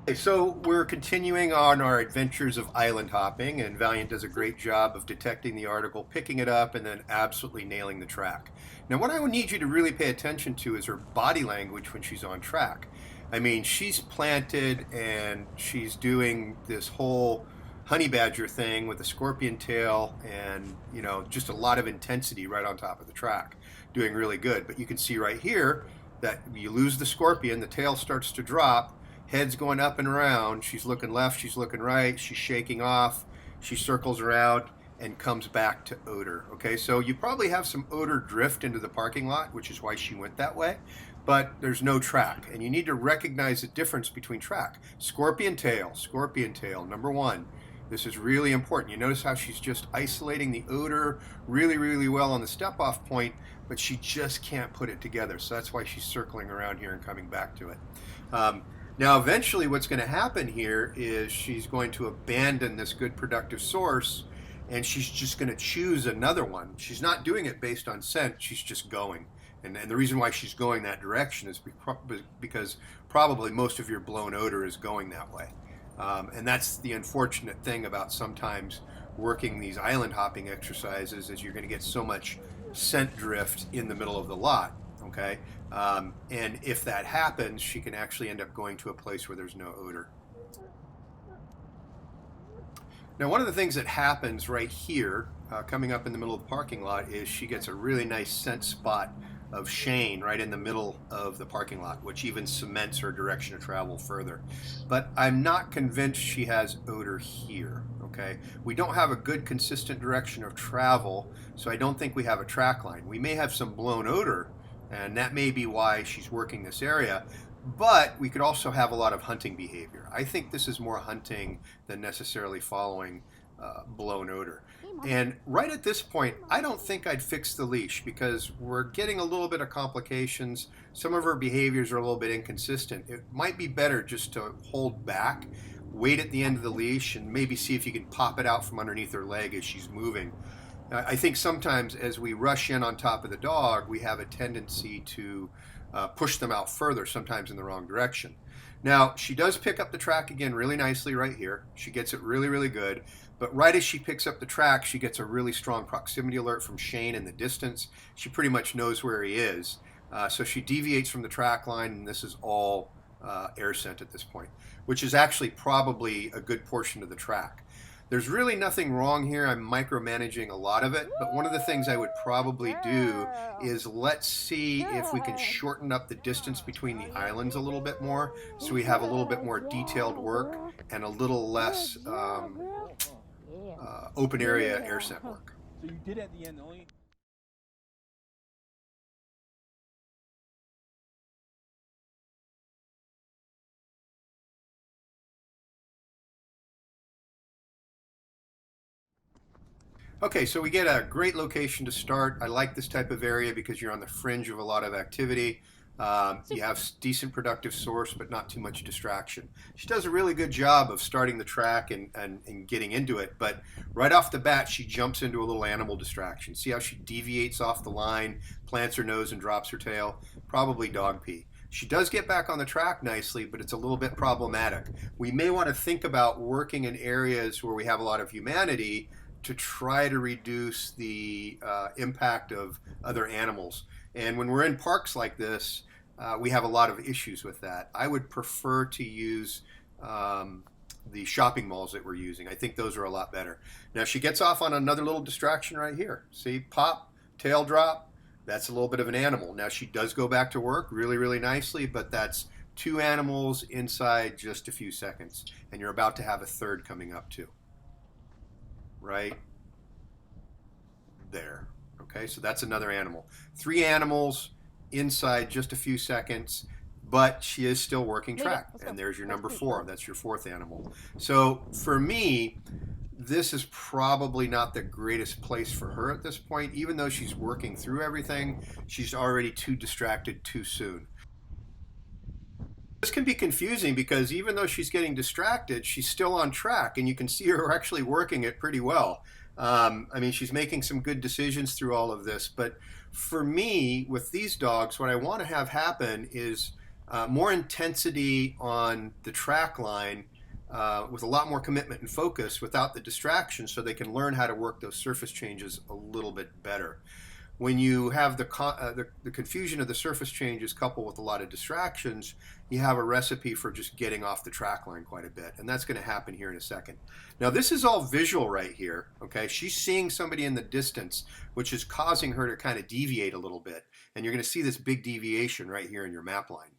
Okay, so we're continuing on our adventures of island hopping, and Valiant does a great job of detecting the article, picking it up, and then absolutely nailing the track. Now, what I would need you to really pay attention to is her body language when she's on track. I mean, she's planted and she's doing this whole honey badger thing with a scorpion tail and, just a lot of intensity right on top of the track, doing really good. But you can see right here that you lose the scorpion, the tail starts to drop, head's going up and around. She's looking left, she's looking right, she's shaking off, she circles around and comes back to odor. Okay, so you probably have some odor drift into the parking lot, which is why she went that way, but there's no track. And you need to recognize the difference between track. Scorpion tail, number one. This is really important. You notice how she's just isolating the odor really, really well on the step off point, but she just can't put it together. So that's why she's circling around here and coming back to it. Now, eventually, what's going to happen here is she's going to abandon this good productive source and she's just going to choose another one. She's not doing it based on scent, she's just going. And the reason why she's going that direction is because probably most of your blown odor is going that way. And that's the unfortunate thing about sometimes working these island hopping exercises is you're going to get so much scent drift in the middle of the lot. Okay, and if that happens, she can actually end up going to a place where there's no odor. Now, one of the things that happens right here, coming up in the middle of the parking lot, is she gets a really nice scent spot of Shane right in the middle of the parking lot, which even cements her direction of travel further. But I'm not convinced she has odor here. Okay, we don't have a good consistent direction of travel, so I don't think we have a track line. We may have some blown odor, and that may be why she's working this area. But we could also have a lot of hunting behavior. I think this is more hunting than necessarily following blown odor. And right at this point, I don't think I'd fix the leash because we're getting a little bit of complications. Some of her behaviors are a little bit inconsistent. It might be better just to hold back, wait at the end of the leash, and maybe see if you can pop it out from underneath her leg as she's moving. I think sometimes as we rush in on top of the dog, we have a tendency to push them out further, sometimes in the wrong direction. Now, she does pick up the track again really nicely right here. She gets it really, really good. But right as she picks up the track, she gets a really strong proximity alert from Shane in the distance. She pretty much knows where he is. So she deviates from the track line, and this is all air scent at this point, which is actually probably a good portion of the track. There's really nothing wrong here. I'm micromanaging a lot of it, but one of the things I would probably do is let's see if we can shorten up the distance between the islands a little bit more so we have a little bit more detailed work and a little less open area air scent work. So you did at the end only. Okay, so we get a great location to start. I like this type of area because you're on the fringe of a lot of activity. You have decent productive source, but not too much distraction. She does a really good job of starting the track and getting into it, but right off the bat, she jumps into a little animal distraction. See how she deviates off the line, plants her nose, and drops her tail? Probably dog pee. She does get back on the track nicely, but it's a little bit problematic. We may want to think about working in areas where we have a lot of humanity to try to reduce the impact of other animals. And when we're in parks like this, we have a lot of issues with that. I would prefer to use the shopping malls that we're using. I think those are a lot better. Now she gets off on another little distraction right here. See, pop, tail drop. That's a little bit of an animal. Now she does go back to work really, really nicely, but that's two animals inside just a few seconds. And you're about to have a third coming up too. Right there. Okay, so that's another animal. Three animals inside just a few seconds, but she is still working track. And there's your number four. That's your fourth animal. So for me, this is probably not the greatest place for her at this point. Even though she's working through everything, she's already too distracted too soon. This can be confusing because even though she's getting distracted, she's still on track, and you can see her actually working it pretty well. I mean, she's making some good decisions through all of this, but for me, with these dogs, what I want to have happen is more intensity on the track line with a lot more commitment and focus without the distractions so they can learn how to work those surface changes a little bit better. When you have the confusion of the surface changes coupled with a lot of distractions, you have a recipe for just getting off the track line quite a bit. And that's going to happen here in a second. Now, this is all visual right here. Okay, she's seeing somebody in the distance, which is causing her to kind of deviate a little bit. And you're going to see this big deviation right here in your map line.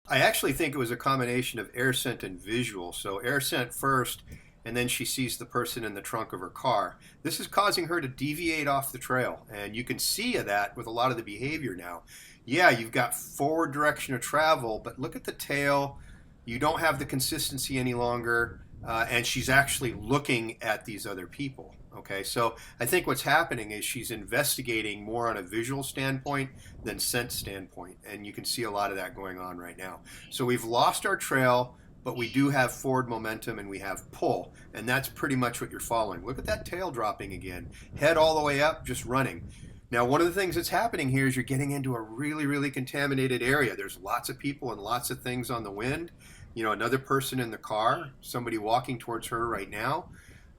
I actually think it was a combination of air scent and visual. So air scent first, and then she sees the person in the trunk of her car. This is causing her to deviate off the trail, and you can see that with a lot of the behavior now. Yeah, you've got forward direction of travel, but look at the tail. You don't have the consistency any longer, and she's actually looking at these other people. Okay, so I think what's happening is she's investigating more on a visual standpoint than scent standpoint, and you can see a lot of that going on right now. So we've lost our trail, but we do have forward momentum and we have pull, and that's pretty much what you're following. Look at that tail dropping again, head all the way up, just running. Now, one of the things that's happening here is you're getting into a really, really contaminated area. There's lots of people and lots of things on the wind. You know, another person in the car, somebody walking towards her right now.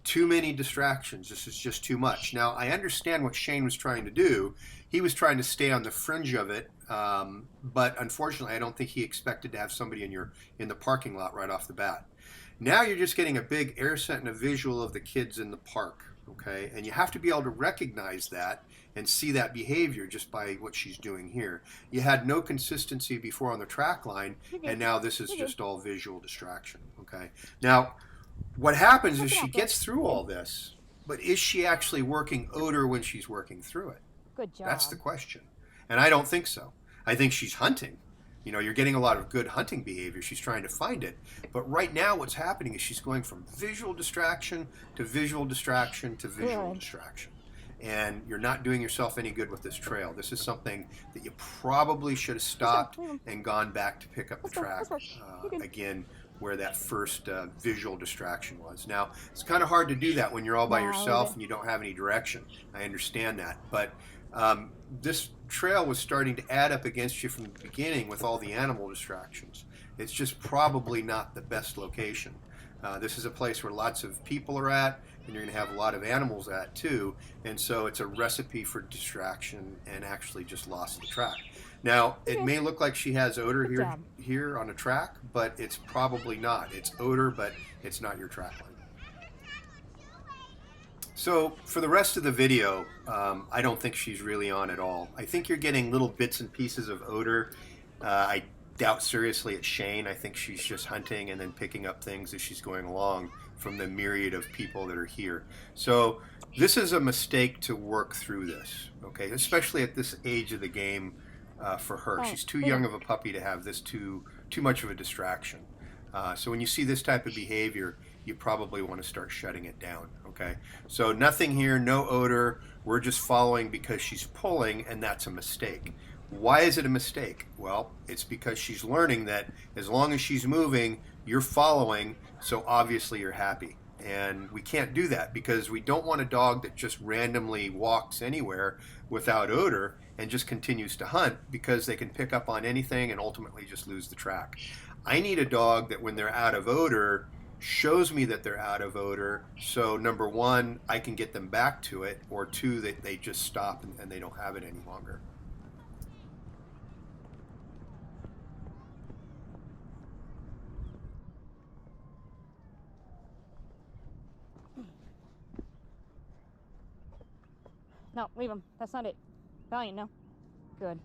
Too many distractions. This is just too much. Now, I understand what Shane was trying to do. He was trying to stay on the fringe of it, but unfortunately, I don't think he expected to have somebody in the parking lot right off the bat. Now you're just getting a big air scent and a visual of the kids in the park, okay? And you have to be able to recognize that and see that behavior just by what she's doing here. You had no consistency before on the track line, and now this is just all visual distraction, okay? Now, what happens is she gets through all this, but is she actually working odor when she's working through it? Good job. That's the question. And I don't think so. I think she's hunting. You know, you're getting a lot of good hunting behavior. She's trying to find it. But right now what's happening is she's going from visual distraction to visual distraction to visual distraction. And you're not doing yourself any good with this trail. This is something that you probably should have stopped and gone back to pick up the track again, where that first visual distraction was. Now, it's kind of hard to do that when you're all by yourself and you don't have any direction. I understand that. But this trail was starting to add up against you from the beginning with all the animal distractions. It's just probably not the best location. This is a place where lots of people are at, and you're going to have a lot of animals at too, and so it's a recipe for distraction and actually just loss of the track. Now, it may look like she has odor here on a track, but it's probably not. It's odor, but it's not your track line. So for the rest of the video, I don't think she's really on at all. I think you're getting little bits and pieces of odor. I doubt seriously it's Shane. I think she's just hunting and then picking up things as she's going along from the myriad of people that are here. So this is a mistake to work through this, okay? Especially at this age of the game for her. She's too young of a puppy to have this too much of a distraction. So when you see this type of behavior, you probably want to start shutting it down, okay? So nothing here, no odor. We're just following because she's pulling, and that's a mistake. Why is it a mistake? Well, it's because she's learning that as long as she's moving, you're following, so obviously you're happy. And we can't do that because we don't want a dog that just randomly walks anywhere without odor and just continues to hunt, because they can pick up on anything and ultimately just lose the track. I need a dog that when they're out of odor shows me that they're out of odor, so number one, I can get them back to it, or two, that they just stop and they don't have it any longer. No, leave him. That's not it. Valiant, no. Good.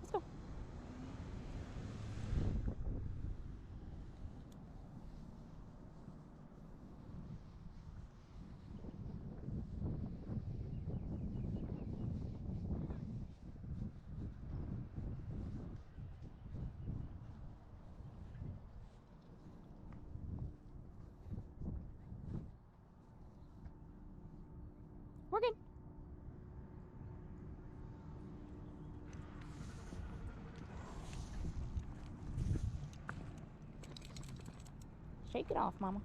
Let's go. We're good. Shake it off, Mama.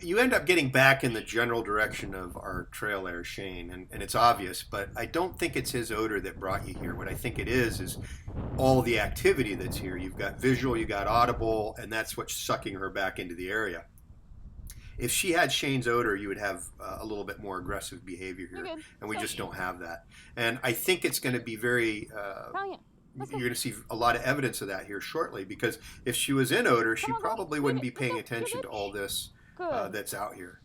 You end up getting back in the general direction of our trail air, Shane, and it's obvious, but I don't think it's his odor that brought you here. What I think it is all the activity that's here. You've got visual, you got audible, and that's what's sucking her back into the area. If she had Shane's odor, you would have a little bit more aggressive behavior You're here, good. and we Let's just go. don't have that. And I think it's going to be very. Valiant. Let's go. You're going to see a lot of evidence of that here shortly, because if she was in odor, she Come on, Valiant. probably Leave wouldn't it. be paying Let's go. You're attention to good. all this Good. that's out here.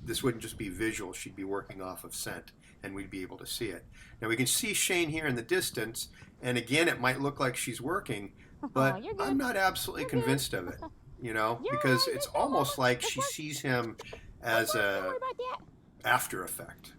This wouldn't just be visual; she'd be working off of scent, and we'd be able to see it. Now we can see Shane here in the distance, and again, it might look like she's working, but You're good. I'm not absolutely You're good. convinced of it. You're Because alright. it's Let's go, almost Mama. like Let's she work. sees him Let's as work. Don't a worry about that. after effect.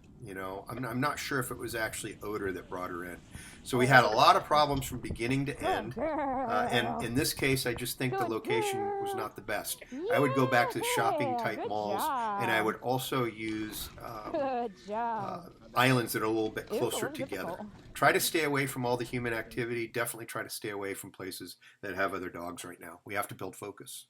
I'm not sure if it was actually odor that brought her in. So we had a lot of problems from beginning to Good end. And girl. in this case, I just think the Good location was girl. not the best. I would go back to the shopping Yeah, type good malls, and I would job. also use Good job. islands that are a little bit Ew, it's a closer little together. difficult. Try to stay away from all the human activity. Definitely try to stay away from places that have other dogs right now. We have to build focus.